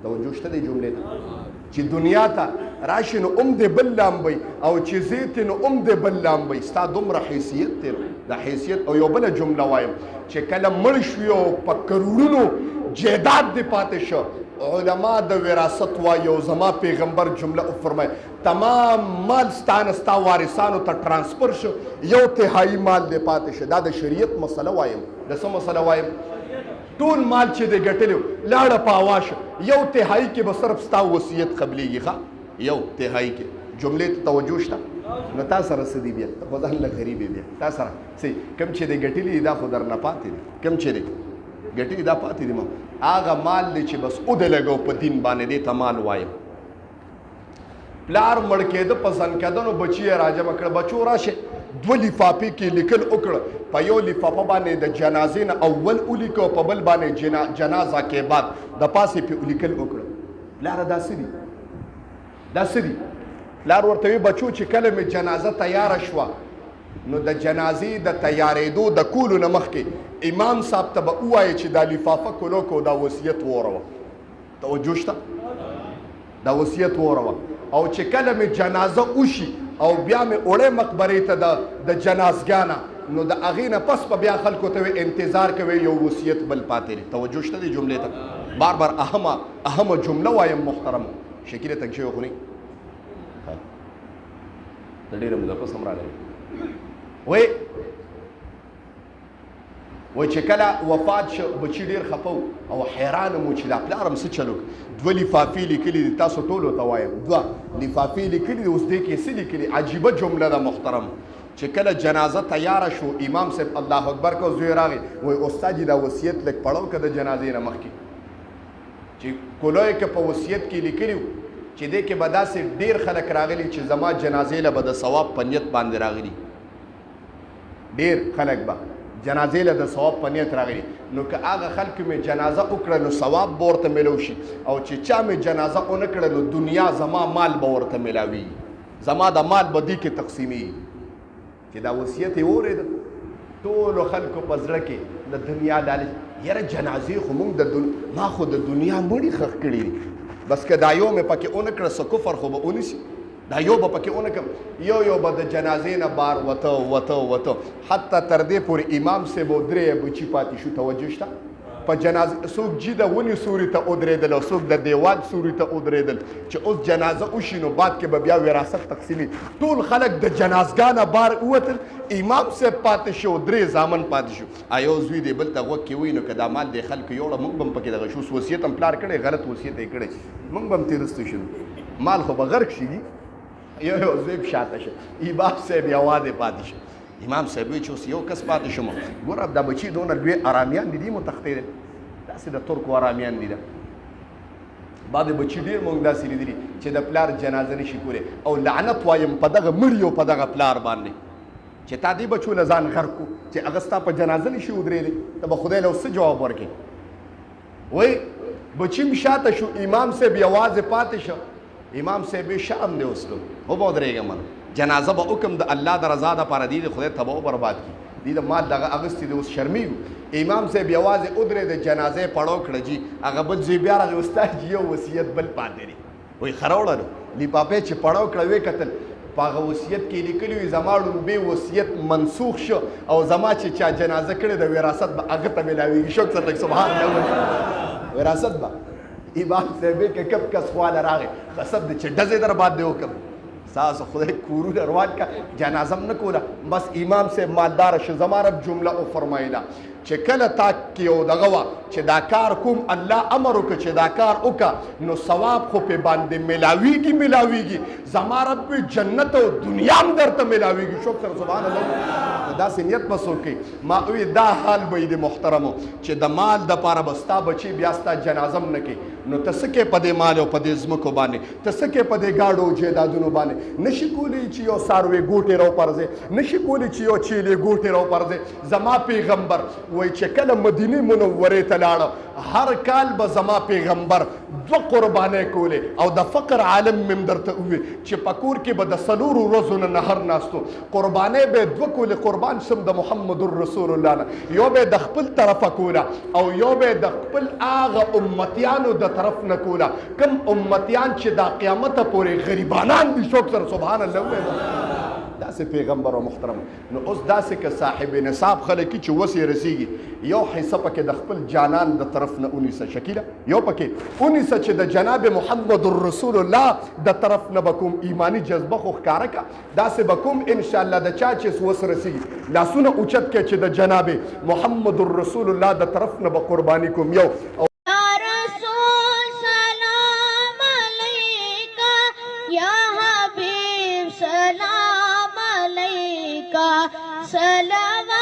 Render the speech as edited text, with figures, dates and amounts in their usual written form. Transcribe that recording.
توجه شته دې جملې ته چې دنیا ته راشي نو دې بل لامبئ او چې زیت نو دې بل لامبئ ستا دومره حیثیت دی د حیثیت. او یو بله جمله وایم چې کله مړ شوي او په کروڑونو جیداد دې پاتې شو علما د وراثت وایي او زما پیغمبر جمله وفرمایي تمام مال ستا وارثانو ته ټرانسفر شو یو تهایي مال دې پاتې شو. دا د شریعت مسله وایم. د څه مسله وایم؟ ټول مال چې دې ګټلی لاړه په هوا شو یو تهایي کې به صرف ستا وصیت قبلیږي. ښه یو تهایي کې جملې ته توجه شته نو تا سره څه دي بیا؟ ته خو ځان له غریب یې بیا تا سره څه کوم چې دې ګټلي دا خو درنه پاتې دي. کوم چې دې ګټلي دا پاتې دي. ما هغه مال دی چې بس دې لګو په دین باندې دې ته مال وایم. پلار مړ کېده په ځنکدنو بچي یې راجمع کړه. بچو راشه 2 لفافې کې لیکل وکړه. په یو لفافه باندې د جنازې نه اول ولیکه په بل باندې جنازه کې بعد د پاسې پې لیکل وکړه. پلاره دا څه دي؟ دا څه دي؟ پلار ورته وی بچو چې کله مې جنازه تیاره شوه نو د جنازې د تیارېدو د کولو نه مخکې امام صاحب ته به ووایي چې دا لفافه کلو کو دا وصیت وروه. توجه شته؟ دا وصیت وروه. او چې کله مې جنازه وشي او بیا مې وړې مقبرې ته د جنازګانه نو د هغې نه پس به بیا خلکو ته انتظار کوي یو وصیت بل پاتې دی. توجه شته دې جملې ته؟ بار بار اهمه جمله وایم محترم. شکیله تنګ شوی خو نه د ډېره موده پس هم راغلی وای چې کله وفات شو بچي ډېر خفه او حیران مو چې دا پلارم څه چلو 2 لفافې لیکلي دي. تاسو ټولو ته وایم 2 لفافې لیکلي دي. اوس دې کې څه لیکلي؟ عجیبه جمله ده محترم. چې کله جنازه تیاره شو امام صاحب الله اکبر کو زوی راغی وای استاد دا وصیت لږ پړو که د جنازې نه مخکې چې کولوی که په وصیت کې لیکلي چې دې کې به داسې ډېر خلک راغلي چې زما جنازې له به د ثواب په نیت باندې راغلي. ډېر خلک به جنازې له د ثواب په نیت راغلي. نو که هغه خلکو مې جنازه وکړه نو ثواب به ورته میلو شي او چې چا مې جنازه ونه کړه نو دنیا زما مال به ورته میلاویږي. زما د مال به دې کې تقسیمېږي. چې دا وصیت یې واورېده ټولو خلکو په زړه کې د دنیا لالچ یاره جنازې خو موږ ما خو د دنیا مړي ښخ کړي دي بس که دا یو مې پکې ونه کړه څه کفر خو به ونیسي دا یو به پکې ونه کړم یو به د جنازې نه بار وته حتی تر دې پورې امام صاحب او 3 بچي پاتې شو. توجه شته؟ په جنازه څوک جي د ونې سوري ته ودرېدل او څوک د دیوال سوري ته ودرېدل چې اوس جنازه وشي نو بعد کې به بیا وراثت تقسیمي. ټول خلک د جنازګانه بار ووتل امام صاحب پاتې شو 3 زامن پاتې شو. ایو زوی دی بل ته غوږ کې وایي نو که دا مال د خلکو یوړه موږ به هم پکې دغه شو. وصیت هم پلار کړی غلط وصیت یې کړی موږ به هم تېرستو شو مال خو به غرق شي. یو زوی په شاته شه امام صاحب یوازې پاتې شو. امام صاحب وی چې اوس یو کس پاتې شوم ګوره دا بچي دونه لوی ارامیان دي مو تختې دي داسې د ترکو ارامیان دي. بعد بچي ډېر مونږ داسې لیدلي چې د پلار جنازه نشي کولی او لعنت وایم په دغه مړي او په دغه پلار باندې چې تا دې بچو له ځان غرق کړو چې هغه ستا په جنازه نشي ودرېدلی ته به خدای له اوس څه جواب ورکړي. وایي بچي م شاته شو امام صاحب یوازې پاتې شو. امام صاحب شرم دی اوس نو به ودرېږم جنازه به حکم د الله د رضا دپاره دی د خدای تباه و برباد کړي دی د مال دغه اغوستي دی اوس شرمېږو. امام صاحب یوازې ودرېد جنازه یې پړو کړه جي هغه بل زوی بیا راغی استاد جي یو وصیت بل پاتې دی. وایي ښه راوړه نو لفافې چې پړو کړه ویې کتل په هغه وصیت کې لیکلي وي زما ړومبې وصیت منسوخ شو او زما چې چا جنازه کړې د وراثت به هغه ته میلاویږي. شوق سره لږ سبحان الله وراثت به امام صاحب کې کب کس خواله راغی قصد دی چې ډزې در باندې وکړم ساسو خدای کورونه روان کا جنازه هم نه کوله. بس امام صاحب مالدار شه زما رب جمله وفرمایله چې کله تا کې یو دغه وه چې دا کار کوم الله امر وکړه چې دا کار وکړه نو ثواب خو پې باندې میلاویږي زما رب جنت او دنیا هم درته میلاویږي. شکر سره سبحان الله داسې نیت به څوک کوي. ما وی دا حال به د محترمو چې د مال دپاره به ستا بچي بیا ستا جنازه هم نه کوي نو ته څه کوې په دې مال او په دې ځمکو باندې ته څه کوې په دې ګاډو او جایدادونو باندې نشي کولی چې یو څاروی ګوټې راوپرځې نشي کولی چې یو چیلې ګوټې راوپرځې. زما پیغمبر وایي چې کله مدینې منورې ته لاړه هر کال به زما پیغمبر 2 قربانۍ کولې او د فقر عالم مې درته ووي چې په کور کې به د 4 ورځو نه نهر ناستو قربانۍ به 2 کولې قربان شم د محمد رسول الله نه یو به د خپل طرفه کوله او یو به د خپل هغه امتیانو د طرف نه کوله کم امتیان چې دا قیامت پورې غریبانان دي شوق سره سبحان الله وایي داسې پیغمبر او محترم نو اوس داسې که صاحب نصاب خلک چې وسې رسیږي یو حصه پکې د خپل جانان د طرف نه ونیسه شکیله یو پکې ونیسه چې د جناب محمد رسول الله د طرف نه به کوم ایمانی جذبه خو ښکاره که داسې به کوم انشاءالله د چا چې وس رسیږي لاسونه اوچت کړه چې د جناب محمد رسول الله د طرف نه به قرباني کوم یو सलाम